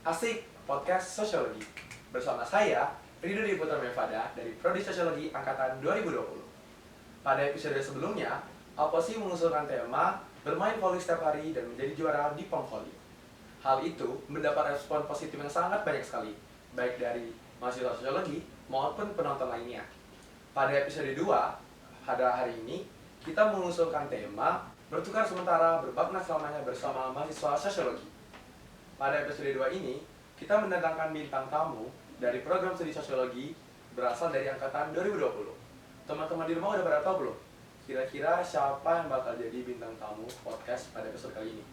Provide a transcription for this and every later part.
Asik Podcast Sosiologi. Bersama saya, Ridho Diputra Mevada dari Prodi Sosiologi Angkatan 2020. Pada episode sebelumnya, Aposi mengusulkan tema bermain voli setiap hari dan menjadi juara di POM Voli. Hal itu mendapat respon positif yang sangat banyak sekali, baik dari mahasiswa sosiologi maupun penonton lainnya. Pada episode 2, pada hari ini, kita mengusulkan tema bertukar sementara berbakna selamanya bersama mahasiswa sosiologi. Pada episode 2 ini, kita mendatangkan bintang tamu dari program studi sosiologi berasal dari angkatan 2020. Teman-teman di rumah udah pada tahu belum? Kira-kira siapa yang bakal jadi bintang tamu podcast pada episode kali ini?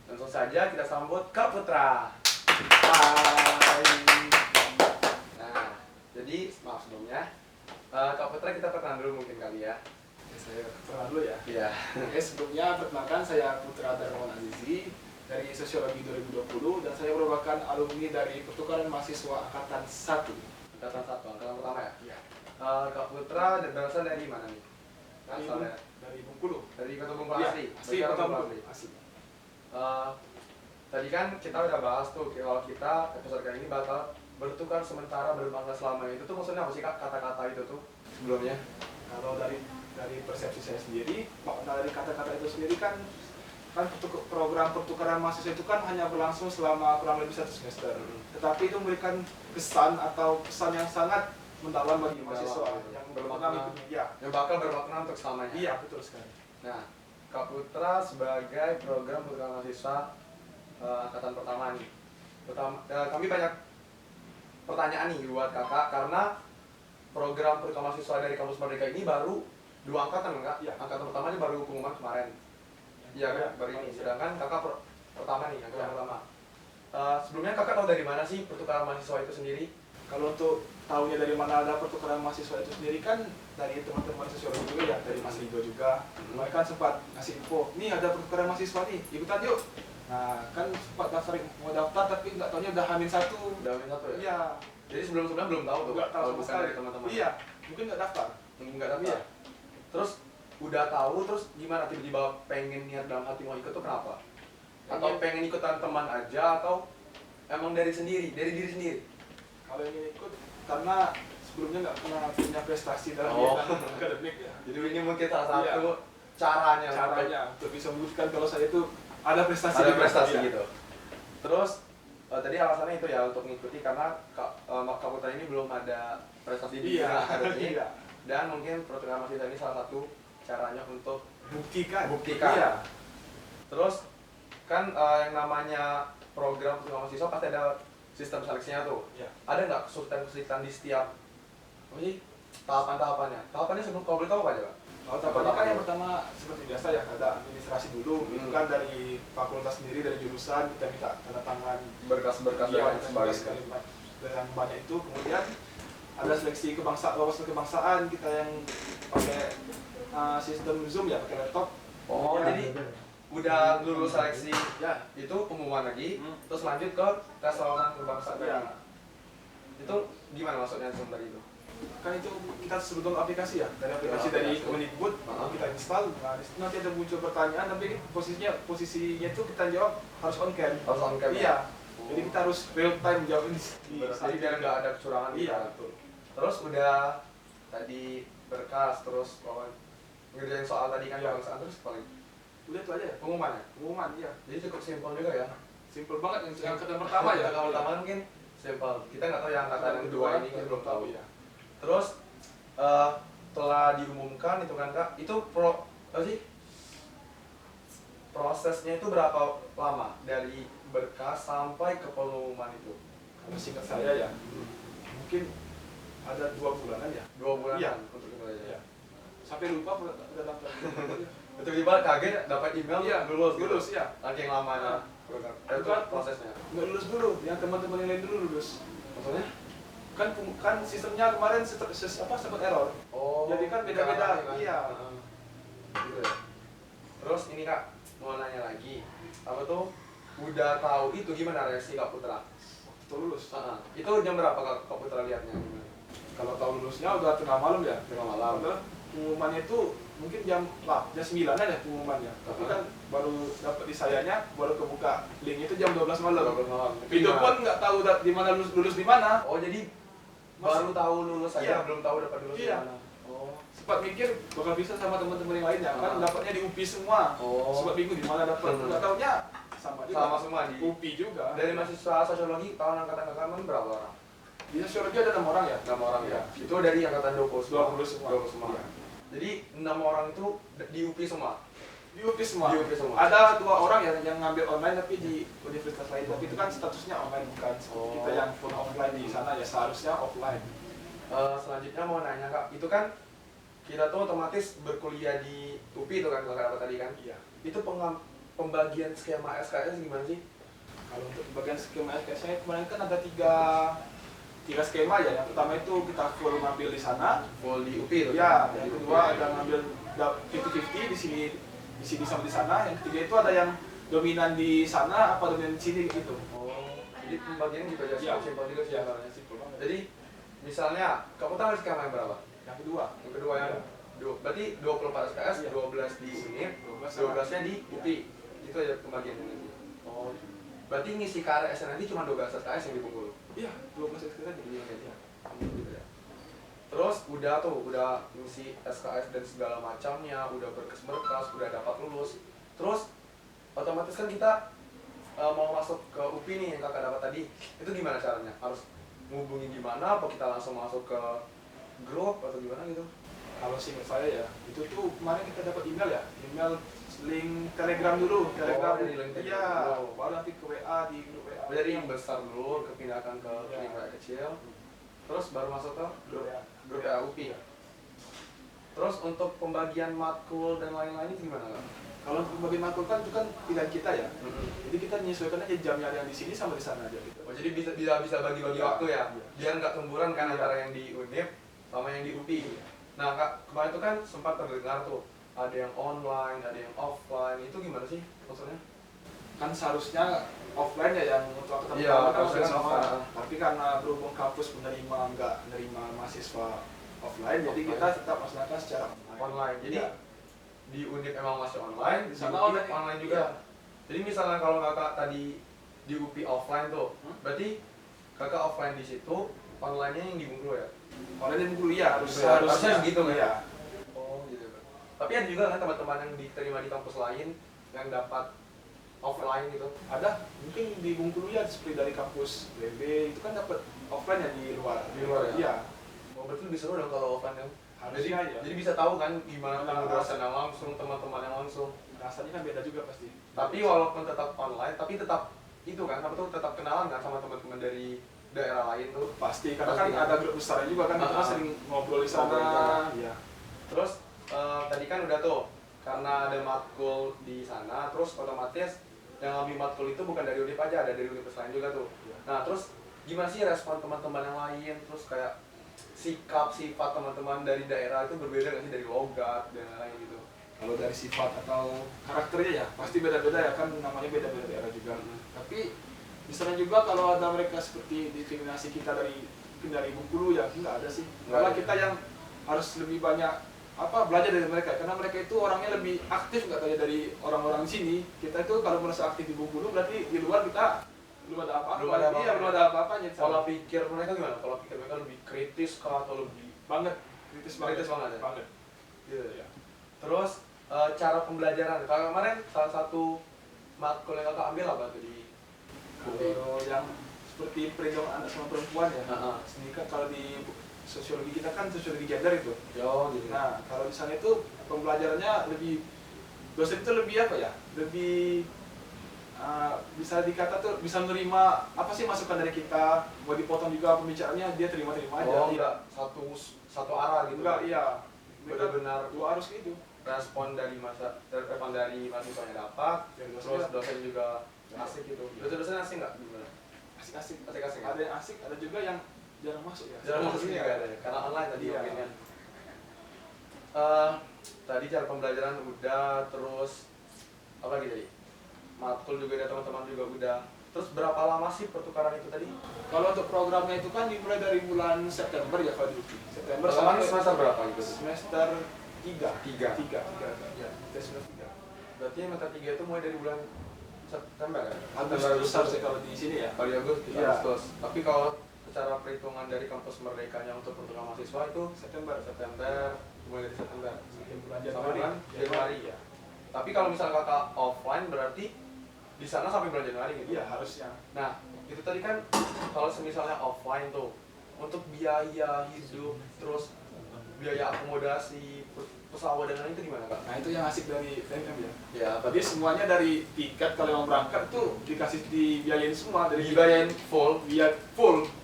Langsung saja kita sambut Kak Putra. Hai. Nah, jadi maaf sebelumnya. Kak Putra kita perkenalan dulu mungkin kali ya. Saya perkenalan dulu ya. Iya. Oke, sebelumnya perkenalkan saya Putra Darmawan Azizi dari Sosiologi 2020 dan saya merupakan alumni dari pertukaran mahasiswa angkatan 1. Angkatan 1, angkatan pertama ya? Iya. Kak Putra berasal dari mana nih? Asalnya? Dari Bengkulu. Dari Kota Bengkulu Iya, asli? asli Dari Kota Bengkulu Bengkulu. Asli. Tadi kan kita udah bahas tuh kalau kita episode kali ini bakal bertukar sementara berbangsa selamanya. Itu tuh maksudnya apa sih Kak kata-kata itu tuh sebelumnya? Kalau dari persepsi saya sendiri, makna dari kata-kata itu sendiri kan program pertukaran mahasiswa itu kan hanya berlangsung selama kurang lebih 1 semester. Tetapi itu memberikan kesan atau pesan yang sangat mendalam bagi mahasiswa yang bermakna, ya. yang bakal bermakna untuk selamanya. Iya, betul sekali. Nah, Kak Putra sebagai program pertukaran mahasiswa angkatan pertama nih. Kami banyak pertanyaan nih buat kakak karena program pertukaran mahasiswa dari kampus Merdeka ini baru 2 angkatan enggak? Ya. Angkatan pertama ini baru pengumuman kemarin. Iya kan, baru ini. Sedangkan kakak pertama nih, angkatan pertama. Sebelumnya kakak tahu dari mana sih pertukaran mahasiswa itu sendiri? Kalau untuk tahunya dari mana ada pertukaran mahasiswa itu sendiri kan dari teman-teman sosiologi juga ya, dari Mas Rido juga. Mereka kan sempat ngasih info, nih ada pertukaran mahasiswa nih, ikutan yuk. Nah, kan sempat mau daftar tapi nggak tahunya udah H-1. Udah H-1 ya? Iya. Jadi sebelum-sebelumnya belum tahu tuh? Nggak tahu kalau sama bukan sekali. dari teman-teman? Iya, mungkin nggak daftar. Nggak daftar? Iya. Terus udah tahu, terus gimana tiba-tiba pengen niat dalam hati mau ikut tuh kenapa? Atau pengen ikutan teman aja, atau emang dari diri sendiri? Kalau ingin ikut, karena sebelumnya nggak pernah punya prestasi dalam bidang akademik ya. Jadi ini mungkin salah satu caranya untuk bisa membuktikan kalau saya itu ada prestasi. Ada prestasi ya. gitu. Terus tadi alasannya itu ya untuk mengikuti karena Kak Putra ini belum ada prestasi di bidang akademik. Iya. Dan mungkin pertukaran mahasiswa ini salah satu caranya untuk Buktikan. Iya. Terus kan yang namanya program pertukaran mahasiswa pasti ada sistem seleksinya tuh. Iya. Ada nggak kesulitan-kesulitan di setiap tahapan-tahapannya? Tahapannya sebelum kalau boleh tahu apa aja Pak? Kalau tahapannya kan yang pertama seperti biasa ya, ada administrasi dulu. Itu kan dari fakultas sendiri, dari jurusan kita minta tanda tangan Berkas-berkas dan sebagainya. dengan banyak itu. Kemudian ada seleksi wawasan kebangsaan kita yang pakai sistem Zoom ya, pakai laptop. Oh, Ya, jadi udah lulus seleksi ya itu pengumuman lagi, terus lanjut ke tes wawasan kebangsaan Iya. tadi. Itu gimana maksudnya Zoom tadi itu? Kan itu kita sebetulnya aplikasi ya, dari aplikasi Ya, dari aplikasi. Kemendikbud kita install. Nah, di situ nanti ada muncul pertanyaan, tapi posisinya itu kita jawab harus on cam. Harus on cam. Iya. Jadi kita harus real time jawab ini. Jadi biar nggak ada kecurangan. Iya, gitu. betul. Terus udah tadi berkas, terus ngerjain soal tadi kan Iya. kebangsaan, terus paling Udah itu aja ya. pengumumannya. Pengumuman iya. Jadi cukup simpel juga ya. Simple banget yang angkatan pertama ya. Angkatan pertama mungkin simpel. Kita nggak tahu yang angkatan yang kedua ini kita belum tahu. Ya. Terus setelah diumumkan itu kan Kak, itu apa sih? Prosesnya itu berapa lama dari berkas sampai ke pengumuman itu? Karena singkat saya ya, mungkin ada 2 bulanan ya. 2 bulan Iya. untuk itu aja. Iya. Sampai lupa udah daftar. Tiba-tiba kaget dapat email Iya, lulus lulus ya. Saking lamanya itu prosesnya. Nggak lulus dulu, yang teman-teman yang lain dulu lulus. Maksudnya? Kan sistemnya kemarin sempat error. Oh. Jadi kan beda-beda. kan? Iya. Gitu ya. Terus ini Kak, mau nanya lagi. Apa tuh udah tahu itu gimana reaksi Kak Putra? Waktu lulus. Itu jam berapa Kak Putra lihatnya? Kalau tahu lulusnya udah tengah malam ya. Tengah malam. Karena pengumumannya itu mungkin jam 9 aja pengumumannya. Tapi kan baru dapat di sayanya, baru kebuka link itu jam 12 malam. 12 malam. Itu pun nggak tahu di mana lulus di mana. Oh, jadi baru tahu lulus aja, Iya. belum tahu dapat lulus di Iya. mana. Oh. Sempat mikir bakal bisa sama teman-teman yang lainnya, kan dapatnya di UPI semua. Oh. Sempat bingung di mana dapat. Nggak taunya sama juga. Sama semua di UPI juga. Dari mahasiswa sosiologi tahun angkatan kakak berapa orang? Di sosiologi ada 6 orang ya? 6 orang ya. Iya. Itu dari angkatan 20 20 semua. 20 semua. Iya. Jadi 6 orang itu di UPI semua. Di UPI semua. Di UPI semua. Ada 2 orang yang ngambil online tapi di universitas lain. Tapi itu kan statusnya online, bukan seperti kita yang full offline di sana ya, seharusnya offline. Selanjutnya mau nanya Kak, itu kan kita tuh otomatis berkuliah di UPI itu kan kakak apa tadi kan? Iya. Itu pembagian skema SKS gimana sih? Kalau untuk bagian skema SKS kemarin kan ada tiga skema ya. Yang pertama itu kita full ngambil di sana. Full di UPI itu? Ya, Di yang UPI. kedua ada ngambil 50-50 di sini sama di sana. Yang ketiga itu ada yang dominan di sana apa dominan di sini gitu. Oh, jadi pembagiannya juga Iya. simpel juga sih Iya, sebenarnya. simpel banget. Jadi misalnya kamu tahu skema yang berapa? Yang kedua. Yang kedua yang berarti 24 SKS, Iya. 12 di UNIF, 12-nya di UPI. Itu aja pembagiannya nanti. Oh. Berarti ngisi KRS nanti cuma 12 SKS yang di Bengkulu. Iya, 12 SKS aja. Iya, iya. Gitu ya. Terus udah ngisi SKS dan segala macamnya, udah berkas-berkas, udah dapat lulus. Terus otomatis kan kita mau masuk ke UPI nih yang kakak dapat tadi. Itu gimana caranya? Harus ngubungin gimana? Apa kita langsung masuk ke grup atau gimana gitu? Kalau singkat saya ya, itu tuh kemarin kita dapat email ya, email link Telegram dulu, Telegram. dari link Telegram Iya, dulu. baru nanti ke WA di grup WA. Dari yang besar dulu kepindahkan ke Iya. link yang kecil. Terus baru masuk ke Grup WA. grup WA UPI ya. Terus untuk pembagian matkul dan lain-lain itu gimana Kak? Kalau untuk pembagian matkul kan itu kan pilihan kita ya. Jadi kita menyesuaikan aja jamnya yang di sini sama di sana aja gitu. Oh, jadi bisa bagi-bagi Iya. waktu ya, Iya. biar nggak kemburan kan Iya. antara yang di UNIF sama yang di UPI. Nah Kak, kemarin itu kan sempat terdengar tuh ada yang online, ada yang offline, itu gimana sih maksudnya? Kan seharusnya offline ya yang untuk angkatan Iya, pertama kan harusnya sama. offline. Tapi karena berhubung kampus nggak menerima mahasiswa offline, jadi Offline. kita tetap melaksanakan secara Online. Jadi Iya. di UNIF memang masih online, Di di sana UPI online. online juga. Iya. Jadi misalnya kalau kakak tadi di UPI offline tuh, berarti kakak offline di situ, online-nya yang di Bengkulu ya? Online yang dulu ya Harusnya segitu kan? ya. Oh gitu. Tapi ada juga kan teman-teman yang diterima di kampus lain yang dapat offline gitu. Ada mungkin di Bengkulu ya seperti dari kampus BB itu kan dapat offline ya di luar. Di luar ya? Iya. Oh, berarti lebih seru dong kalau offline kan? Jadi, Harusnya ya. jadi bisa tahu kan gimana Nah, ketemu dosen yang langsung, teman-teman yang langsung. Rasanya kan beda juga pasti. Tapi walaupun tetap online, tapi tetap itu kan, apa tuh tetap kenalan kan sama teman-teman dari daerah lain tuh. Pasti karena Pasti kan kan? ada grup besar juga kan kita sering ngobrol di Ngobrol di sana. sana. Iya. Terus tadi kan udah tuh, karena ada matkul di sana, terus otomatis yang ngambil matkul itu bukan dari UNIF aja, ada dari universitas lain juga tuh. Iya. Nah terus gimana sih respon teman-teman yang lain, terus kayak sifat teman-teman dari daerah itu berbeda nggak sih dari logat dan lain-lain gitu? Kalau dari sifat atau karakternya ya pasti beda-beda ya kan namanya beda-beda daerah juga. Tapi misalnya juga kalau ada mereka seperti diskriminasi kita mungkin dari Bengkulu ya nggak ada sih. Malah kita yang harus lebih banyak belajar dari mereka karena mereka itu orangnya lebih aktif nggak kayak dari orang-orang sini. Kita itu kalau merasa aktif di Bengkulu berarti di luar kita belum ada apa-apa. Belum ada apa-apa. Iya, belum ada apa-apanya. Pola pikir mereka gimana? Pola pikir mereka lebih kritis kah atau lebih Banget kritis banget. kritis banget ya? Banget. Gitu ya. Terus cara pembelajaran, kalau kemarin salah satu matkul yang kakak ambil apa tuh di UPI? Kalau yang seperti perlindungan anak sama perempuan ya. Heeh. Sini kan kalau di sosiologi kita kan sosiologi gender itu. Yo gitu. Nah, kalau di sana itu pembelajarannya lebih dosen itu lebih apa ya? Lebih bisa dikata tuh bisa menerima apa sih masukan dari kita, mau dipotong juga pembicaraannya dia terima-terima aja. Oh, Iya. enggak satu arah gitu. Enggak, iya. Benar-benar dua arus gitu. respon dari mahasiswanya dapat, Dari terus dosen dosen juga asik gitu. Dosen asik nggak gimana? asik-asik. Asik-asik ya? Ada yang asik, ada juga yang jarang masuk ya. Jarang masuk ya. juga ada ya, karena online tadi Iya. mungkin kan. Tadi cara pembelajaran udah, terus apa lagi tadi? Matkul juga ada, teman-teman juga udah. Terus berapa lama sih pertukaran itu tadi? Kalau untuk programnya itu kan dimulai dari bulan September ya kalau di UPI. September Pertama sampai semester berapa gitu? semester Tiga. Tiga. Ya, kita sudah 3. Berarti semester 3 itu mulai dari bulan September ya? Agustus harusnya kalau di sini ya. Kalau di Agustus, Iya. Agustus. Tapi kalau secara perhitungan dari kampus Merdekanya untuk pertukaran mahasiswa itu September. mulai dari September Bulan sampai bulan Januari ya. Tapi kalau misalnya kakak offline berarti di sana sampai bulan Januari gitu. Iya, harusnya. Nah, itu tadi kan kalau misalnya offline tuh untuk biaya hidup terus biaya akomodasi pesawat dan lain itu gimana kak? Nah, itu yang asik dari PMM ya. Ya, Tadi semuanya dari tiket kalau yang berangkat tuh dikasih dibiayain semua dari dibayarin full.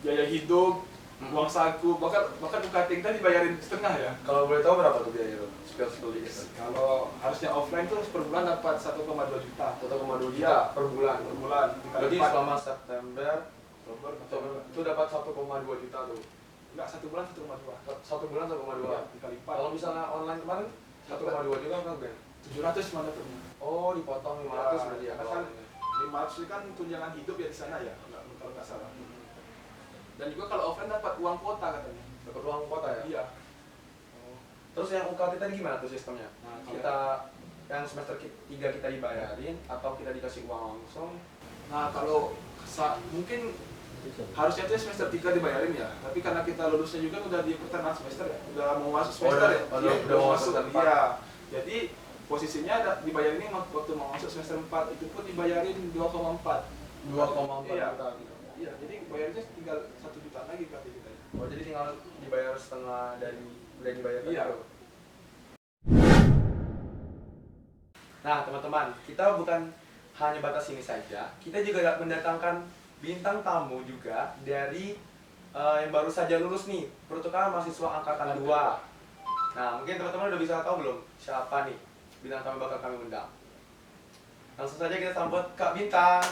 biaya hidup, uang saku, bahkan UKT kita dibayarin setengah ya. Kalau boleh tahu berapa tuh biaya itu? Spill dikit. Kalau harusnya offline tuh per bulan dapat 1,2 juta. 1,2 juta Iya. per bulan. Per bulan. Berarti Dikali 4. selama September Oktober, itu dapat 1,2 juta tuh. enggak, 1 bulan 1,2. 1 bulan 1,2. Iya, dikali 4. Kalau misalnya online kemarin 1,2 juta kan Ben? 700 mana dapatnya? Oh, dipotong 500 berarti ya kan kalau 500 itu kan tunjangan hidup ya di sana ya, kalau nggak salah. Dan juga kalau offline dapat uang kuota katanya. dapat uang kota ya? Iya. Terus yang UKT tadi gimana tuh sistemnya? Nah, Kita yang semester 3 kita dibayarin atau kita dikasih uang langsung? Nah, kalau mungkin harusnya itu semester 3 dibayarin ya, tapi karena kita lulusnya juga udah di pertengahan semester ya, udah mau masuk semester ya. udah mau masuk semester 4. Iya. Jadi posisinya dibayarin ini waktu mau masuk semester 4 itu pun dibayarin 2,4. 2,4 Iya. juta gitu. Iya, jadi bayarnya tinggal 1 juta lagi berarti kita. Oh, jadi tinggal dibayar setengah dari udah dibayar tadi Iya. tuh. Nah, teman-teman, kita bukan hanya batas ini saja, kita juga mendatangkan bintang tamu juga dari yang baru saja lulus nih, pertukaran mahasiswa angkatan 2. Nah, mungkin teman-teman udah bisa tahu belum siapa nih bintang tamu bakal kami undang. Langsung saja kita sambut Kak Bintang.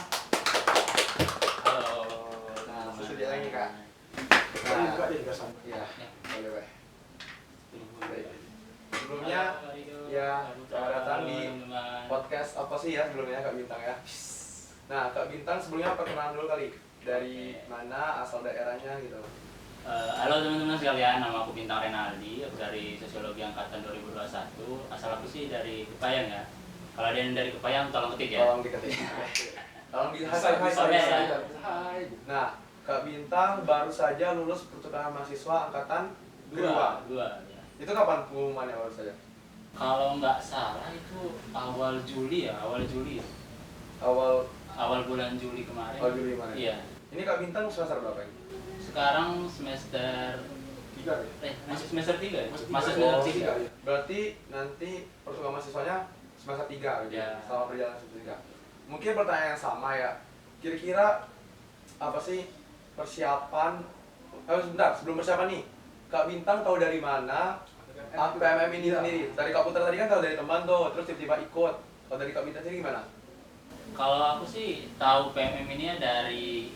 Halo. Nah, sesudah lagi Kak. Nah, juga dia juga sama. Iya, boleh weh. Baik. Sebelumnya, ya, selamat datang di podcast apa sih ya sebelumnya Kak Bintang ya. Nah, Kak Bintang sebelumnya perkenalan dulu kali. Dari mana, asal daerahnya gitu. Halo teman-teman sekalian, nama aku Bintang Renaldi, aku dari Sosiologi Angkatan 2021. Asal aku sih dari Kepayang ya. Kalau ada yang dari Kepayang tolong ketik ya. Tolong diketik. Tolong di Bisa, ya. hai. Nah, Kak Bintang baru saja lulus pertukaran mahasiswa angkatan kedua. Ya. Itu kapan pengumumannya baru saja? Kalau nggak salah itu awal Juli ya, awal bulan Juli kemarin. Awal Juli kemarin. Iya. Ini Kak Bintang semester berapa ini? Sekarang semester 3 ya. masih semester 3 ya? Masih Oh, semester 3. Berarti nanti pertukaran mahasiswanya semester 3 gitu. Ya. Selama perjalanan semester 3. Mungkin pertanyaan yang sama ya. Kira-kira apa sih persiapan sebentar, sebelum persiapan nih. Kak Bintang tahu dari mana PMM ini sendiri? Dari Kak Putra tadi kan tahu dari teman tuh, terus tiba-tiba ikut. Kalau dari Kak Bintang sendiri gimana? Kalau aku sih tahu PMM ini ya dari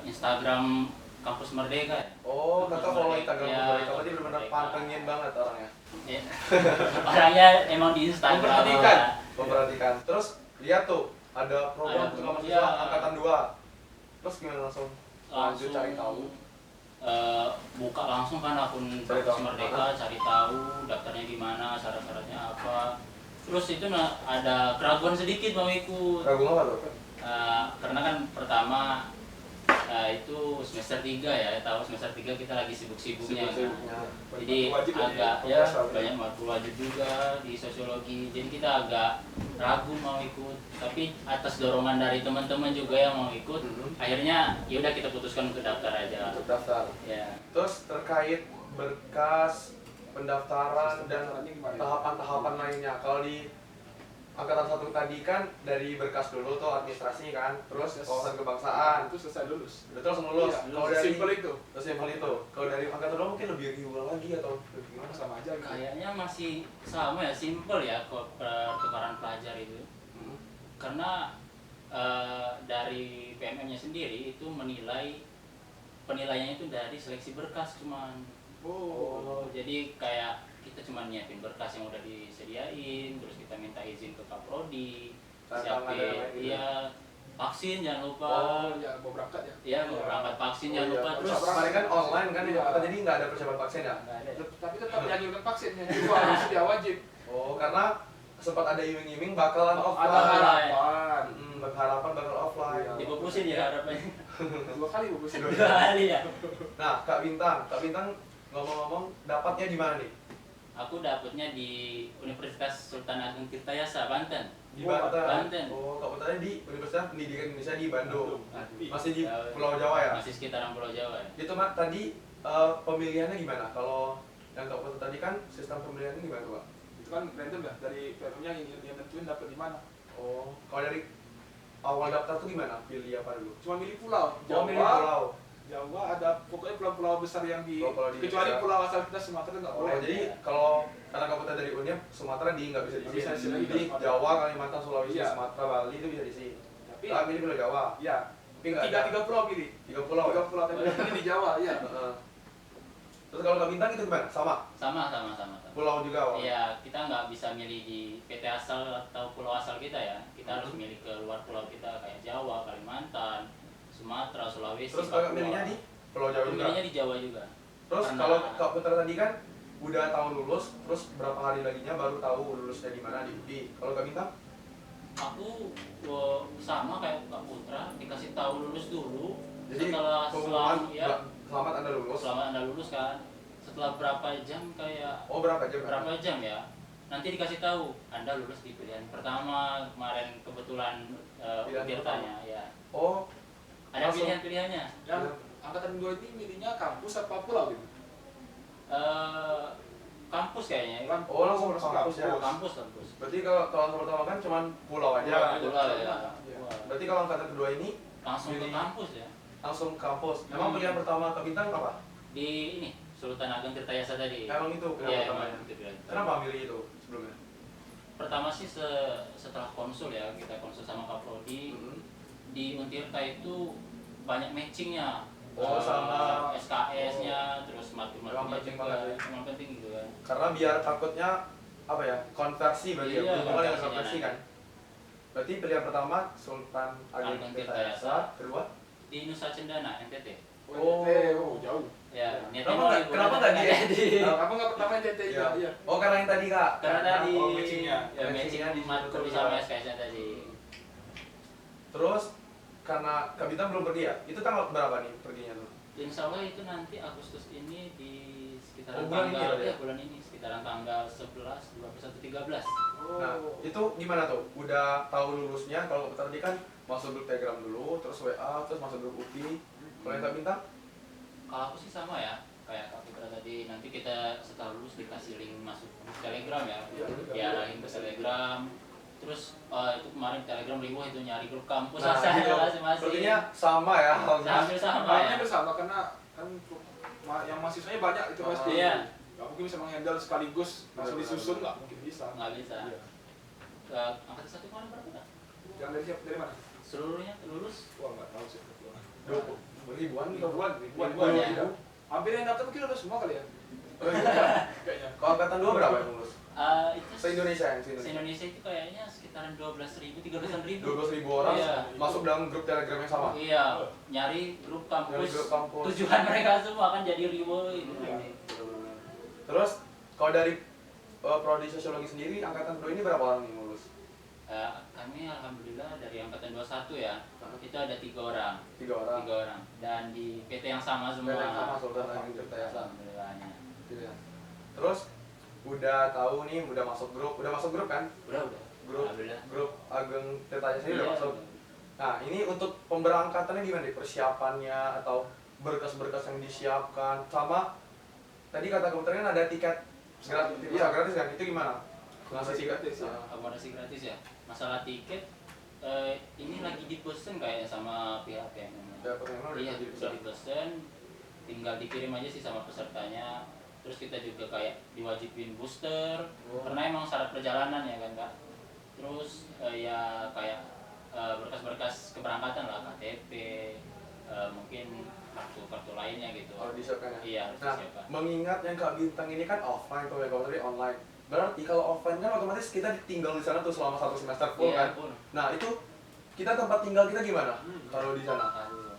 Instagram Kampus Merdeka ya. Oh, Kampus kakak follow Merdeka. Instagram Ya, Merdeka, berarti Kampus benar-benar Merdeka. pantengin banget orangnya. Ya. Orangnya emang di Instagram. Memperhatikan. lah. Memperhatikan. Terus lihat tuh ada program Ada untuk program, mahasiswa iya. angkatan 2. Terus gimana langsung? Lanjut cari tahu. Buka langsung kan akun Cari Kampus tahu. Merdeka, cari tahu daftarnya gimana, syarat-syaratnya apa. Terus itu ada keraguan sedikit mau ikut. Ragu apa tuh? Karena kan pertama itu semester 3 ya, tahu semester 3 kita lagi sibuk-sibuknya. Sibuk-sibuknya. Jadi Wajib ya, agak di ya proposal ya. banyak matkul wajib juga di sosiologi. Jadi kita agak ragu mau ikut. Tapi atas dorongan dari teman-teman juga yang mau ikut, akhirnya ya udah kita putuskan untuk daftar aja. Untuk daftar. Ya. Terus terkait berkas pendaftaran dan tahapan-tahapan lainnya. Kalau di angkatan 1 tadi kan dari berkas dulu tuh administrasi kan, terus wawasan kebangsaan. Itu selesai lulus. Udah terus lulus. Iya, Kalau dari simple itu. terus yang itu. Kalau dari angkatan 2 mungkin lebih riuh lagi atau lebih gimana? Sama aja gitu. Kayaknya masih sama ya, simple ya kok pertukaran pelajar itu. Karena dari PMM-nya sendiri itu penilaiannya itu dari seleksi berkas cuman. Oh. Jadi kayak kita cuma nyiapin berkas yang udah disediain, terus kita minta izin ke Kaprodi, Tanda tangan dan siapin lain-lain gitu. iya vaksin vaksin jangan lupa. Oh ya, mau berangkat ya? Iya, mau berangkat vaksin jangan iya. lupa. Terus Kemarin kan online kan Iya. jadi nggak ada persiapan vaksin ya? nggak ada. Tapi tetap dianjurkan vaksin, yang kedua harus dia wajib. Oh, karena sempat ada iming-iming bakalan Ada offline. harapan. Harapan bakal offline. Iya. Dipupusin ya harapannya. 2 kali bagus. 2 kali ya. Nah, Kak Bintang ngomong-ngomong dapatnya di mana nih? Aku dapatnya di Universitas Sultan Agung Tirtayasa, Banten. Di Oh, Banten. Banten. Oh, Kak Bintangnya di Universitas Pendidikan Indonesia di Bandung. Bandung. Masih di Ya, Pulau Jawa ya? Masih sekitaran Pulau Jawa ya. Itu Mak, tadi pemilihannya gimana? Kalau yang Kak Bintang tadi kan sistem pemilihannya gimana tuh, Pak? Itu kan random ya, dari PM-nya yang nentuin dapat di mana. Oh, kalau dari awal daftar tuh gimana? Pilih apa dulu? Cuma milih pulau. Oh, milih pulau. Jawa ada pokoknya pulau-pulau besar yang di, Pulau-pulau di kecuali Indonesia. pulau asal kita Sumatera nggak Oh, boleh. jadi kalau karena Kak Bintang dari UNIF, Sumatera nggak bisa Nggak bisa diisi. diisi lagi Jadi Sumatera. Jawa, Kalimantan, Sulawesi, Iya. Sumatera, Bali itu bisa diisi. Tapi Kak pilih Pulau Jawa. ya Tapi nggak ada tiga pulau pilih. 3 pulau. Tiga Ya? pulau tapi yang pilih di Jawa ya. Heeh. Terus kalau Kak Bintang itu gimana? Sama? Sama. Pulau juga, Wak? Iya, kita nggak bisa milih di PT asal atau pulau asal kita ya. Kita harus milih ke luar pulau kita kayak Jawa, Kalimantan, Sumatera, Sulawesi. Terus Kakak Papua. milihnya di Pulau Jawa Aku juga? milihnya di Jawa juga. Terus Karena- kalau Kak Putra tadi kan udah tahu lulus, terus berapa hari laginya baru tahu lulusnya di mana di UI. Kalau Kak Bintang? Aku sama kayak Kak Putra, dikasih tahu lulus dulu. Jadi setelah pengumuman ya, selamat Anda lulus. selama Anda lulus kan, setelah berapa jam kayak Oh, berapa jam? berapa jam ya, nanti dikasih tahu Anda lulus di pilihan pertama. Kemarin kebetulan Pilihan Tirtanya ya, Oh, ada langsung. pilihan-pilihannya. Yang angkatan 2 ini milihnya kampus apa pulau gitu? Kampus kayaknya. Oh, langsung kampus ya? Kampus. Berarti kalau angkatan pertama kan cuma pulau aja. Pulau. Pulau ya. Iya. Pulau. Berarti kalau angkatan kedua ini Langsung ke Milih. kampus ya. langsung kampus. Emang pilihan pertama Kak Bintang apa? Di ini Sultan Agung Tirtayasa tadi. Emang itu pilihan Iya, pertamanya. emang itu pilihan pertama. Kenapa milih itu sebelumnya? Pertama sih setelah konsul ya, kita konsul sama Kak Prodi Mhm. di Untirta itu banyak matchingnya. Oh, sama. SKS-nya, terus matur-maturnya Emang penting juga. banget ya. Emang penting gitu kan. Karena biar takutnya apa ya? Konversi berarti Iya, ya. Berhubungan dengan konversinya konversi nanti. kan. Berarti pilihan pertama Sultan Agung Agung Tirtayasa, Tirtayasa. kedua Di Nusa Cendana, NTT. Oh. Oh, jauh. Ya, niatnya Kenapa mau nggak- liburan kenapa tapi nggak nggak di- jadi. Apa nggak pertama NTT? Iya. Iya. Oh, karena yang tadi Kak. Karena tadi Oh, matchingnya. ya matchingnya di matkul situ sama ya. SKS-nya tadi. Terus karena Kak Bintang belum pergi ya? Itu tanggal berapa nih perginya tuh? Insya Allah itu nanti Agustus ini di sekitaran Oh, bulan ini tanggal berarti ya? ya bulan ini sekitaran tanggal 11, 12, 13. Oh. Nah, itu gimana tuh? Udah tahu lulusnya? Kalau tadi kan masuk grup Telegram dulu, terus WA, terus masuk grup UPI. Kalau yang Kak Bintang? Kalau aku sih sama ya, kayak Kak Putra tadi, nanti kita setelah lulus dikasih link masuk grup Telegram ya. Iya, Ya, link ke Telegram. Terus itu kemarin Telegram ribuh itu nyari grup kampus Nah, saya gitu. masing-masing. Sepertinya sama ya halnya. Hampir sama Makanya ya. bersama karena kan yang mahasiswanya banyak itu pasti. Iya. Gak mungkin bisa menghandle sekaligus langsung Benar, disusun, benar. nggak mungkin bisa. Nggak bisa. Iya. Angkatan 1 kemarin berapa Kak? Yang dari siapa? Dari mana? Seluruhnya lulus. Wah, nggak tahu sih. 20 ribuan gitu. Ribuan ya. ya. Hampir yang daftar mungkin udah semua kali ya. Oh, iya. Kayaknya. Kalau angkatan 2 berapa yang lulus? Itu Se-Indonesia yang se-Indonesia. Se-Indonesia itu kayaknya sekitaran 12.000, 13.000. 12.000 orang Iya. masuk dalam grup Telegram yang sama. Iya, nyari grup kampus. Nyari grup kampus. Tujuan mereka semua kan jadi ribu itu. Iya. Terus kalau dari prodi sosiologi sendiri angkatan kedua ini berapa orang yang lulus? Kami alhamdulillah dari angkatan 21 ya, itu ada 3 orang. 3 orang. 3 orang. Dan di PT yang sama semua. PT yang sama, Sultan Agung Tirtayasa. Alhamdulillahnya. Gitu ya. Terus udah tahu nih, udah masuk grup kan? Udah. Grup Alhamdulillah. grup Agung Tirtayasa ini udah Iya, masuk. Nah, ini untuk pemberangkatannya gimana nih? Persiapannya atau berkas-berkas yang disiapkan sama tadi kata komputer kan ada tiket gratis, Iya. gratis kan? Itu gimana? Ngasih tiket Gratis, ya. Akomodasi gratis ya. Masalah tiket ini lagi dipesen kayaknya sama pihak yang Ya, pertama udah iya, jadi sudah dipesen, tinggal dikirim aja sih sama pesertanya. Terus kita juga kayak diwajibin booster, Oh. karena emang syarat perjalanan ya kan Kak. Terus ya kayak berkas-berkas keberangkatan lah, KTP, mungkin kartu-kartu lainnya gitu. Harus disiapkan ya? Iya, harus Nah, disiapkan. mengingat yang Kak Bintang ini kan offline, kalau yang Kak tadi online. Berarti kalau offline kan otomatis kita tinggal di sana tuh selama 1 semester full Iya, kan? full. Nah, itu kita tempat tinggal kita gimana? Kalau di sana? Aduh,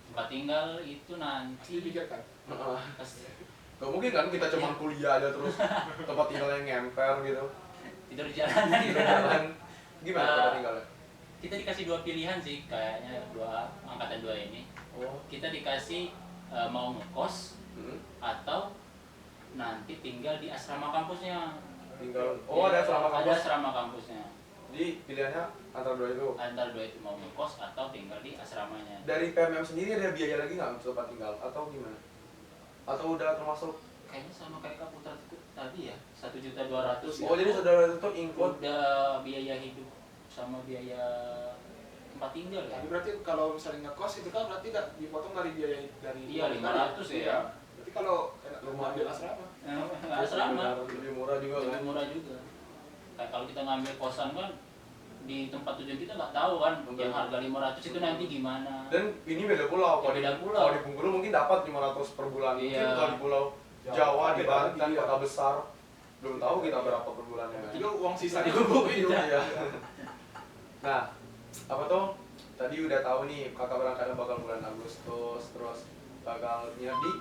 tempat tinggal itu Pasti nanti dipikirkan. pasti Gak mungkin kan kita cuma kuliah aja terus tempat tinggalnya ngemper gitu. tidur di jalanan gitu. Jalan. Gimana tempat tinggalnya? Kita dikasih dua pilihan sih, kayaknya dua angkatan 2 ini. Oh, Kita dikasih mau ngekos atau nanti tinggal di asrama kampusnya. tinggal. Oh, ada asrama Ada kampus. asrama kampusnya. Jadi pilihannya antara dua itu. Antara dua itu mau ngekos atau tinggal di asramanya. Dari PMM sendiri ada biaya lagi nggak untuk tempat tinggal atau gimana? Atau udah termasuk? Kayaknya sama kayak Kak Putra tadi ya, 1.200.000. Oh, jadi saudara itu include. Udah biaya hidup sama biaya tempat tinggal ya. Tapi berarti kalau misalnya ngekos itu kan berarti tidak dipotong dari biaya dari Iya, 500 ya. Iya. Berarti kalau Lumayan. ambil asrama, Asrama Lebih murah juga kan? lebih murah juga. Kayak kalau kita ngambil kosan kan di tempat tujuan kita nggak tahu kan Betul. yang harga 500 itu nanti gimana. Dan ini beda pulau. Kalau Beda di, pulau. kalau di Bengkulu mungkin dapat 500 per bulan. Mungkin Iya. kalau di pulau Jawa, Jawa, di beda Banten, lagi, iya. kota besar, belum tahu kita berapa per bulannya. kan? itu uang sisa Itu itu kita. Iya. Nah, apa tuh? Tadi udah tahu nih kakak berangkatnya bakal bulan Agustus, terus bakal nginep di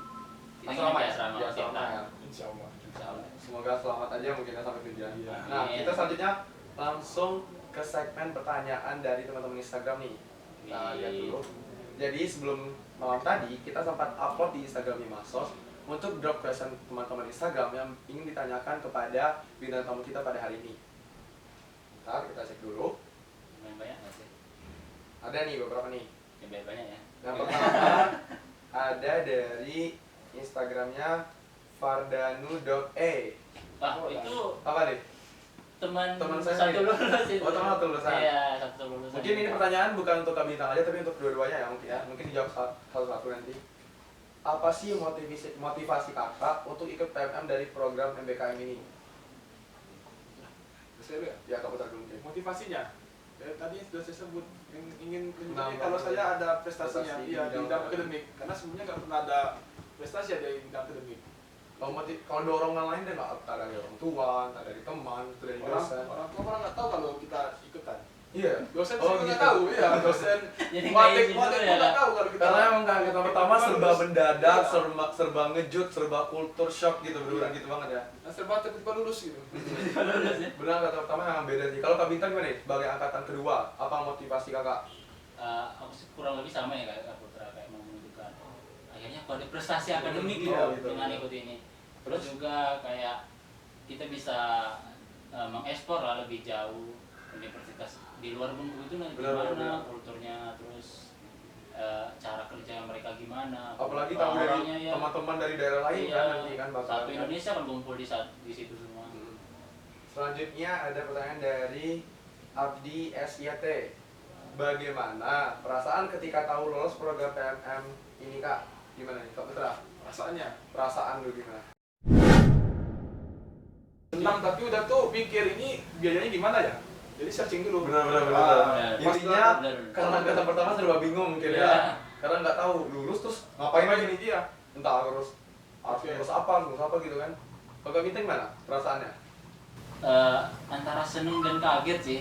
Kita nginep di ya? asrama Di asrama kita. ya. Insya Allah. Insya Allah. Semoga selamat aja mungkin ya sampai tujuan. Iya. Nah, Amin. kita selanjutnya langsung ke segmen pertanyaan dari teman-teman Instagram nih. Kita lihat dulu. Jadi sebelum malam tadi kita sempat upload di Instagram Mimasos untuk drop question teman-teman Instagram yang ingin ditanyakan kepada bintang tamu kita pada hari ini. Ntar kita cek dulu. Lumayan banyak nggak sih? Ada nih beberapa nih. Lumayan banyak ya. Yang pertama ada dari Instagramnya fardanu.e. Wah, itu Apa nih? teman saya satu nih. lulus itu. Oh, teman satu lulusan. Iya, satu lulusan. Mungkin ini pertanyaan bukan untuk Kak Bintang aja tapi untuk dua-duanya ya mungkin ya. Mungkin dijawab satu-satu nanti. Apa sih motivasi kakak untuk ikut PMM dari program MBKM ini? Saya lihat. Ya Kak Putra dulu mungkin. Motivasinya tadi sudah saya sebut ingin Menambah kalau saya ada prestasinya prestasi iya di di bidang bidang akademik karena sebelumnya nggak pernah ada prestasi ya di bidang akademik. Kalau dorongan lain dia nggak ada dari orang tua, tak dari teman, itu dari dosen. Orang tua orang nggak tahu kalau kita ikutan. Iya. Dosen Oh, juga nggak gitu. tahu ya dosen. Jadi nggak Wadik izin wadik dulu pun ya. nggak tahu kalau kita. Karena emang kan kita pertama serba lulus. mendadak, Iya. serba ngejut, serba kultur shock gitu, bener-bener Iya. gitu banget ya. Nah, serba tiba-tiba lulus gitu. Lulus ya. Benar kata pertama yang beda sih. Kalau Kak Bintang gimana nih? Sebagai angkatan kedua, apa motivasi kakak? Aku sih kurang lebih sama ya kayak Kak Putra, kayak mau menunjukkan akhirnya aku ada prestasi akademik gitu Iya, gitu. dengan ikut ini. Terus juga kayak kita bisa mengekspor lah lebih jauh universitas di luar Bengkulu itu nanti Benar, gimana benar. kulturnya, terus cara kerja mereka gimana. Apalagi tahu dari orang-orangnya ya. teman-teman dari daerah lain Iya, kan nanti kan bakal. satu Indonesia kan kumpul di situ semua. Selanjutnya ada pertanyaan dari Abdi SYT. Bagaimana perasaan ketika tahu lolos program PMM ini Kak? Gimana nih Kak Putra? Perasaannya Perasaan lu gimana? senang tapi udah tuh pikir ini biayanya gimana ya. Jadi searching dulu. Benar. Benar. Intinya Benar. karena kata pertama serba bingung mungkin Iya. ya. Karena nggak tahu lulus terus ngapain Apa aja ini nih? dia? Entah harus Oke. ngurus apa gitu kan. Kalau Kak Bintang gimana perasaannya? Antara seneng dan kaget sih.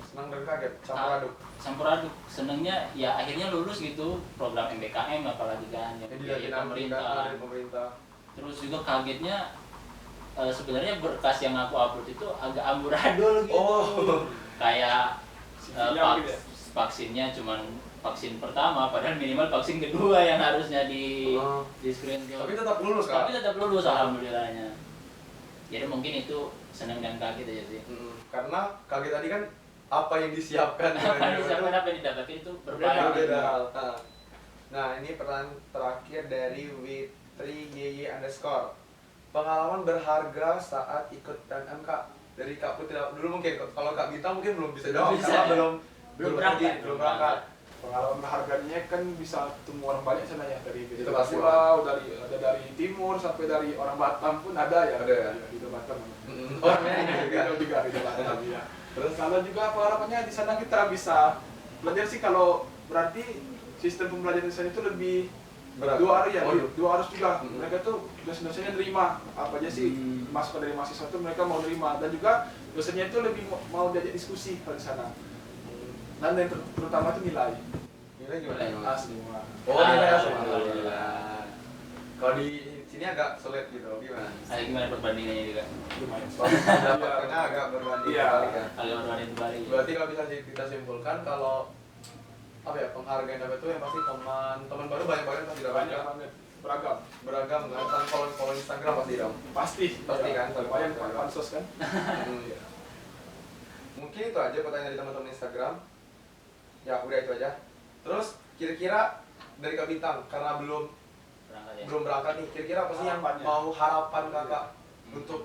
Senang dan kaget, campur aduk. Campur aduk. Senengnya ya akhirnya lulus gitu program MBKM apalagi kan yang Jadi biaya dari pemerintah. dari pemerintah. Terus juga kagetnya sebenarnya berkas yang aku upload itu agak amburadul gitu. Oh. Kayak CV-nya gitu ya? vaksinnya cuman vaksin pertama padahal minimal vaksin kedua yang harusnya Oh. di screenshot. Tapi tetap lulus Kak. Tapi tetap lulus alhamdulillahnya. Jadi mungkin itu seneng dan kaget aja sih. Karena kaget tadi kan apa yang disiapkan Apa yang siapa Berbeda. apa yang didapati itu Berbeda. berbeda. hal. Nah ini pertanyaan terakhir dari Witri _. Pengalaman berharga saat ikut PMM Kak dari Kak Putri dulu mungkin. Kalau Kak Bintang mungkin belum bisa jawab Bisa, karena ya. belum Belum berangkat. belum berangkat. Pengalaman berharganya kan bisa ketemu orang banyak sana ya dari Itu beda pasti, pulau, ada dari timur sampai dari orang Batam pun ada ya. Ada ya? Iya, di Batam. Orangnya ini juga. juga di Batam ya. Terus Kalau juga pengalamannya di sana kita bisa belajar sih kalau berarti sistem pembelajaran di sana itu lebih berat. 2 hari ya, Oh, iya. 2 harus juga. Hmm. Mereka tuh dosen-dosennya nerima apa aja sih masukan dari mahasiswa itu mereka mau nerima dan juga dosennya itu lebih mau diajak diskusi kalau di sana. Dan yang terutama itu nilai. Nilai gimana? Nilai. A semua. Oh, nilai Ah, semua. alhamdulillah. Kalau di sini agak sulit gitu, gimana? Ada gimana perbandingannya juga? Lumayan. Dapatnya agak berbanding Iya. terbalik ya. Agak berbanding terbalik. Berarti kalau bisa kita simpulkan kalau apa ya, penghargaan dapat itu yang pasti teman baru banyak banget pasti dapat Banyak ya. banget. Beragam. Beragam kan, kan follow Instagram pasti dong. Pasti. Pasti Iya. kan, follow Lumayan Instagram. pansos kan. Hmm. Mungkin itu aja pertanyaan dari teman-teman Instagram. Ya udah itu aja. Terus kira-kira dari Kak Bintang karena belum Berangkat ya. berangkat nih, kira-kira apa sih yang Harapannya. mau harapan kakak untuk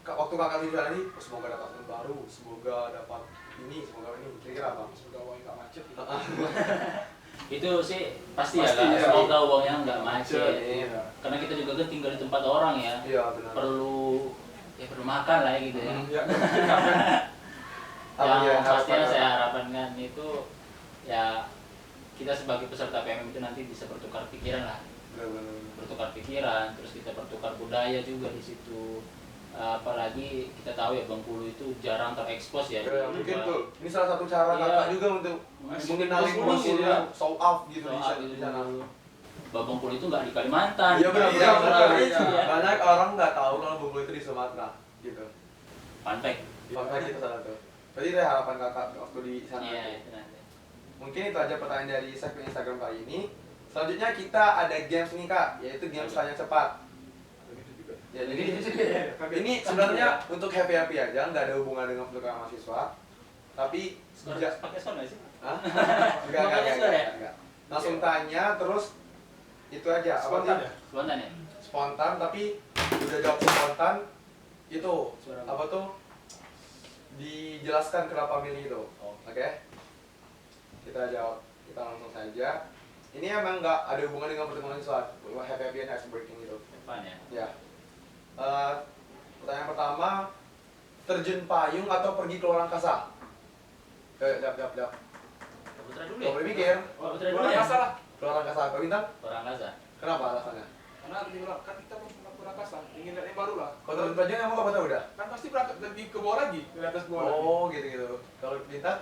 waktu kakak di sana nih? Oh, semoga dapat yang baru, semoga dapat ini, semoga ini. Kira-kira apa? Semoga uangnya nggak macet gitu. Itu sih pasti ya Pasti, Kak. ya. Semoga uangnya nggak macet. Iya. Karena kita juga kan tinggal di tempat orang ya. Iya benar. Perlu makan lah ya gitu ya. Ya, mungkin apa? Yang pastinya harapan saya kakak? harapkan itu ya kita sebagai peserta PMM itu nanti bisa bertukar pikiran lah, Benar-benar. bertukar pikiran, terus kita bertukar budaya juga di situ. Apalagi kita tahu ya Bengkulu itu jarang terekspos ya. Ya, di mungkin luar. tuh. Ini salah satu cara Iya. kakak juga untuk mengenali Bengkulu gitu Bengkulu ya. show off gitu Soal di sana. itu Di sana. Bahwa Bengkulu itu nggak di Kalimantan. Iya benar Iya, benar. benar, benar. iya. Banyak orang nggak tahu kalau Bengkulu itu di Sumatera gitu. Fun fact. Makanya itu salah tuh. Berarti itu harapan kakak waktu di sana. Iya, itu nanti. Mungkin itu aja pertanyaan dari segmen Instagram kali ini. Selanjutnya kita ada games nih kak, yaitu games tanya cepat. Begitu juga. Ya, jadi ini sebenarnya untuk happy aja, nggak ada hubungan dengan pertukaran mahasiswa. Tapi Skor, sejak pakai skor nggak sih? Hah? Makanya skor ya? enggak. Langsung tanya terus itu aja apa Spontan sih? ya? Spontan ya? Spontan tapi udah jawab spontan itu Suara apa tuh dijelaskan kenapa milih itu. Oh. Oke? Kita jawab, kita langsung saja. Ini emang nggak ada hubungan dengan pertemuan mahasiswa, happy and ice breaking gitu. Fun ya? Ya. Pertanyaan pertama, terjun payung atau pergi ke luar angkasa? Jawab. Putra dulu Gak ya? boleh mikir. Oh, Putra dulu Luar ya? angkasa lah. Keluar angkasa apa bintang? Orang angkasa. Kenapa alasannya? Karena di luar kan kita mau luar angkasa, ingin lihat yang baru lah. Kalau terjun payung emang apa tahu udah? Kan pasti berangkat lebih ke bawah lagi, ke atas bawah lagi. Oh gitu. Kalau bintang?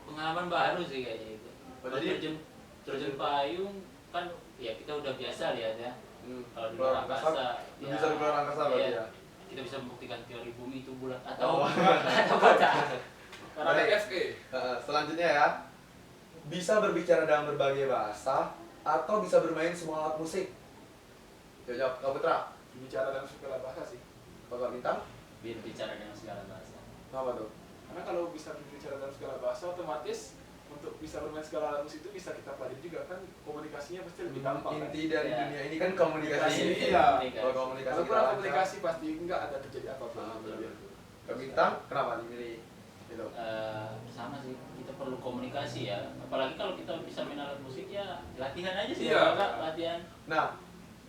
Pengalaman baru sih kayaknya itu. Oh, Kalau jadi- terjun payung kan ya kita udah biasa lihat ya. Kalau di Keluar luar angkasa, Belum bisa di luar angkasa berarti iya, ya? kita bisa membuktikan teori bumi itu bulat atau Oh. atau bata. Karena ada Baik. FE. Selanjutnya ya, bisa berbicara dalam berbagai bahasa atau bisa bermain semua alat musik? Jawab, Kak Putra. Bicara dalam segala bahasa sih. Kalau bintang? Biar bicara dengan segala bahasa. Apa tuh? Karena kalau bisa berbicara dalam segala bahasa, otomatis untuk bisa bermain segala alat musik itu bisa kita pelajari juga kan, komunikasinya pasti lebih gampang kan. Inti dari Ya. dunia ini kan komunikasi. Iya. Kalau komunikasi Kalau kita kurang lancar. komunikasi pasti enggak ada terjadi apapun. Ah, betul. Kak Bintang, kenapa dimilih itu? Sama sih, kita perlu komunikasi ya. Apalagi kalau kita bisa main alat musik ya latihan aja sih. Iya. Kak, latihan. Nah,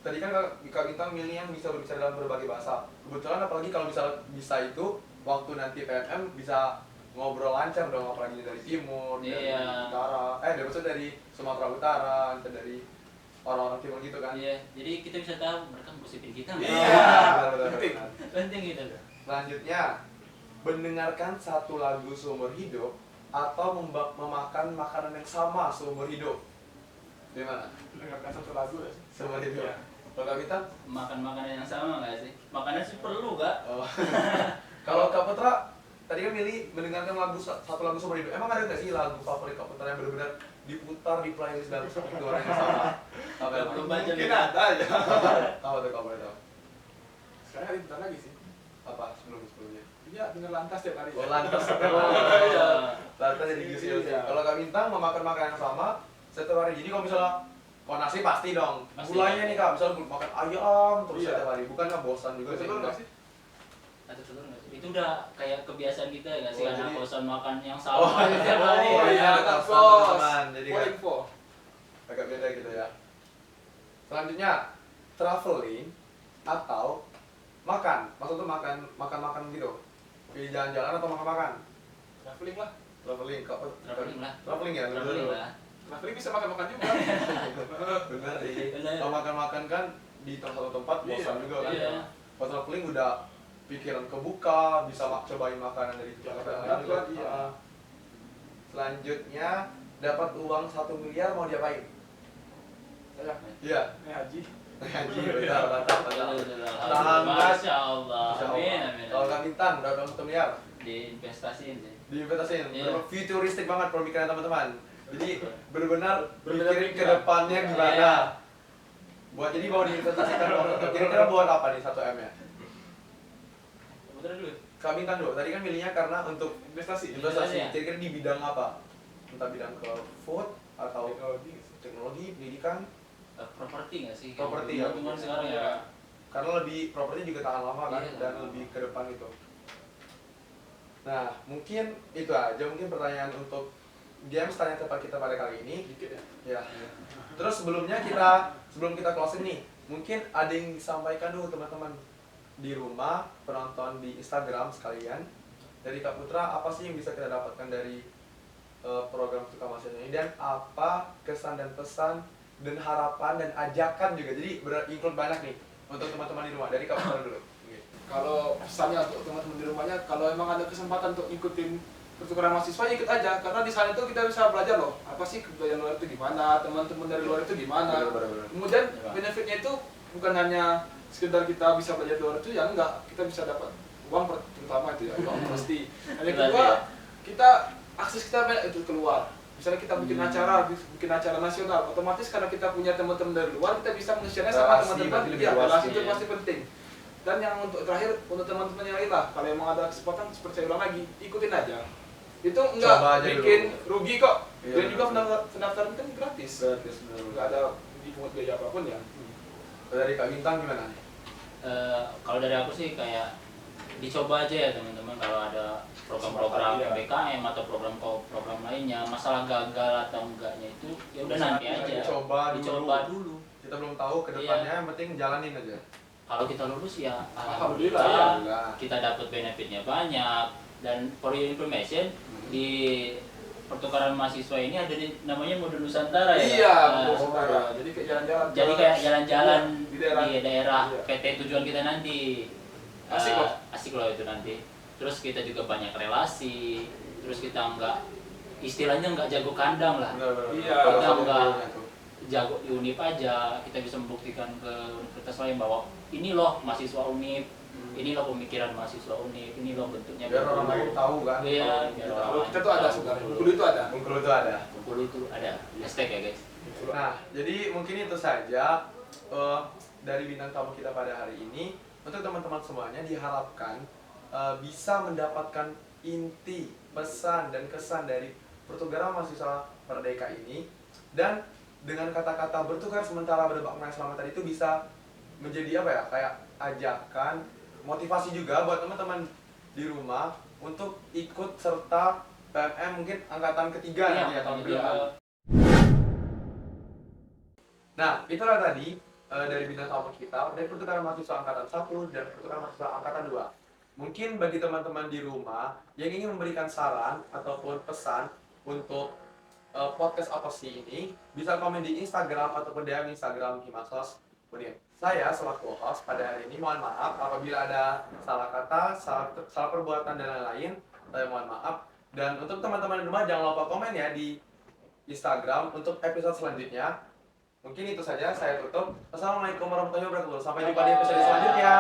tadi kan Kak Bintang milih yang bisa berbicara dalam berbagai bahasa. Kebetulan apalagi kalau bisa itu, waktu nanti PMM bisa ngobrol lancar dong, apalagi dari timur, dari Iya. utara, maksudnya dari Sumatera Utara, entah dari orang-orang timur gitu kan. Iya, jadi kita bisa tahu mereka gosipin kita. nggak? Iya. Betul. Penting. Penting gitu loh. Selanjutnya, mendengarkan satu lagu seumur hidup atau memakan makanan yang sama seumur hidup. Gimana? Mendengarkan satu lagu ya sih. Seumur hidup. Iya. Kalau Kak Bintang? Makan makanan yang sama nggak sih? Makanan sih perlu Kak. Oh. Kalau Kak Putra tadi kan milih mendengarkan satu lagu seumur hidup. Emang ada nggak sih lagu favorit Kak Putra yang benar-benar diputar di playlist dalam satu orang yang sama? Apa yang Belum baca Mungkin nih. ada ya. Apa tuh Kak Putra? Sekarang hari bentar lagi sih. Apa sebelumnya? Iya, dengan lantas tiap hari. Oh, lantas. Iya. Lantas jadi gius. Iya. Kalau Kak Bintang memakan makanan yang sama setiap hari. Jadi kalau misalnya nasi pasti dong. Pasti. Mulainya nih Kak, misalnya makan ayam terus Iya. setiap hari. Bukannya bosan juga sih? Betul nggak sih? Atau telur nggak sih? Itu udah kayak kebiasaan kita ya nggak sih? Oh, Anak jadi- kosan makan yang Oh, sama tiap hari. oh, iya. anak Sama kos. teman-teman, jadi For kan- info. Agak beda gitu ya. Selanjutnya, traveling atau makan. Maksudnya makan gitu. Pilih jalan-jalan atau makan-makan? Traveling lah. Traveling, kok? Traveling lah. Traveling ya? Traveling lah. Traveling bisa makan-makan juga. Bener sih. Bener. Kalau makan-makan kan di satu tempat bosan Iya, juga kan. iya. Kalau traveling udah pikiran kebuka, bisa cobain makanan dari tempat Jalan-jalan lain juga. iya. Ah. selanjutnya dapat uang 1 miliar mau diapain? Saya Iya. ini haji. Haji, betul, mantap. Alhamdulillah. Masya Allah. Amin, amin. Kalau Kak Bintang berapa 1 miliar? Diinvestasiin sih. Diinvestasiin. Iya. Futuristik banget pemikiran teman-teman. Jadi benar-benar Benar-benar mikirin ke pikiran. depannya gimana. Iya. Buat jadi mau diinvestasikan kira-kira buat apa nih 1 M nya? Putra dulu. Kak Bintang dulu, tadi kan milihnya karena untuk Investasi. Investasi. investasi. Kira-kira di bidang apa? Entah bidang ke food atau Teknologi. teknologi, pendidikan, Properti nggak sih? Properti, ya. ya. Lingkungan sekarang ya. karena lebih properti juga tahan lama kan Iya, dan tahan lebih ke depan itu. Nah, mungkin itu aja mungkin pertanyaan untuk Games tanya tempat kita pada kali ini. Dikit ya. Ya. Terus sebelum kita closing nih, mungkin ada yang disampaikan dulu teman-teman di rumah, penonton di Instagram sekalian. Dari Kak Putra, apa sih yang bisa kita dapatkan dari program Tukar Mahasiswa ini, dan apa kesan dan pesan dan harapan dan ajakan juga. Jadi include banyak nih untuk teman-teman di rumah. Dari Kak Putra dulu. Kalau pesannya untuk teman-teman di rumahnya, kalau emang ada kesempatan untuk ikutin pertukaran mahasiswa, ya ikut aja, karena di sana itu kita bisa belajar loh, apa sih kebudayaan luar itu gimana, teman-teman dari luar itu gimana. Benar-benar. Kemudian Ya. benefitnya itu bukan hanya sekedar kita bisa belajar di luar itu, ya enggak, kita bisa dapat uang terutama itu ya, uang pasti. Dan yang kedua, kita akses kita banyak itu keluar. Misalnya kita bikin acara nasional, otomatis karena kita punya teman-teman dari luar, kita bisa nge-share-nya sama Relasi teman-teman. berarti lebih Iya, luas, relasi itu ya. pasti penting. Dan yang untuk terakhir, untuk teman-teman yang lain lah, kalau emang ada kesempatan seperti saya ulang lagi, ikutin aja. Itu enggak Coba aja bikin dulu. rugi kok. Iya, Dan juga benar. pendaftaran kan gratis. Enggak ada dipungut biaya apapun ya. Dari Kak Bintang gimana nih? Kalau dari aku sih kayak dicoba aja ya teman-teman, kalau ada program-program Iya. PPKM atau program lainnya, masalah gagal atau enggaknya itu ya udah nanti aja. Dicoba dulu. Kita belum tahu ke depannya, yang penting jalanin aja. Kalau kita lulus ya Alhamdulillah, Alhamdulillah. kita dapat benefitnya banyak. Dan for your information, di pertukaran mahasiswa ini ada namanya modul Nusantara ya. Iya, Kak? betul Nah, saudara. Jadi kayak jalan-jalan. jadi kayak jalan-jalan di daerah. di daerah Iya. PT tujuan kita nanti. Asik loh. Asik loh itu nanti. Terus kita juga banyak relasi. Terus kita istilahnya nggak jago kandang lah. Benar-benar. Iya. Kalau Kita sama enggak gurunya tuh. jago di Unip aja, kita bisa membuktikan ke universitas lain bahwa ini loh mahasiswa Unip, ini loh pemikiran mahasiswa Unip, ini loh bentuknya. Biar orang lain tahu kan. Iya, biar orang Kalau lain kita tuh ada tahu. sebenarnya. Bengkulu itu ada. Bengkulu itu ada. Bengkulu itu ada. Hashtag ya guys. Nah, jadi mungkin itu saja dari bintang tamu kita pada hari ini. Untuk teman-teman semuanya diharapkan bisa mendapatkan inti, pesan, dan kesan dari pertukaran mahasiswa Merdeka ini. Dan dengan kata-kata bertukar sementara bermakna selamat tadi itu bisa menjadi apa ya, kayak ajakan, motivasi juga buat teman-teman di rumah untuk ikut serta PMM mungkin angkatan ketiga nanti ya, tahun ke depan. Nah, itulah tadi dari bintang tamu kita, dari pertukaran mahasiswa angkatan 1 dan pertukaran mahasiswa angkatan 2. Mungkin bagi teman-teman di rumah yang ingin memberikan saran ataupun pesan untuk podcast apa sih ini, bisa komen di Instagram ataupun DM Instagram Himasos Unip. Saya selaku host pada hari ini mohon maaf apabila ada salah kata, salah perbuatan dan lain-lain. Saya mohon maaf. Dan untuk teman-teman di rumah jangan lupa komen ya di Instagram untuk episode selanjutnya. Mungkin itu saja, saya tutup. Assalamualaikum warahmatullahi wabarakatuh. Sampai jumpa di episode selanjutnya.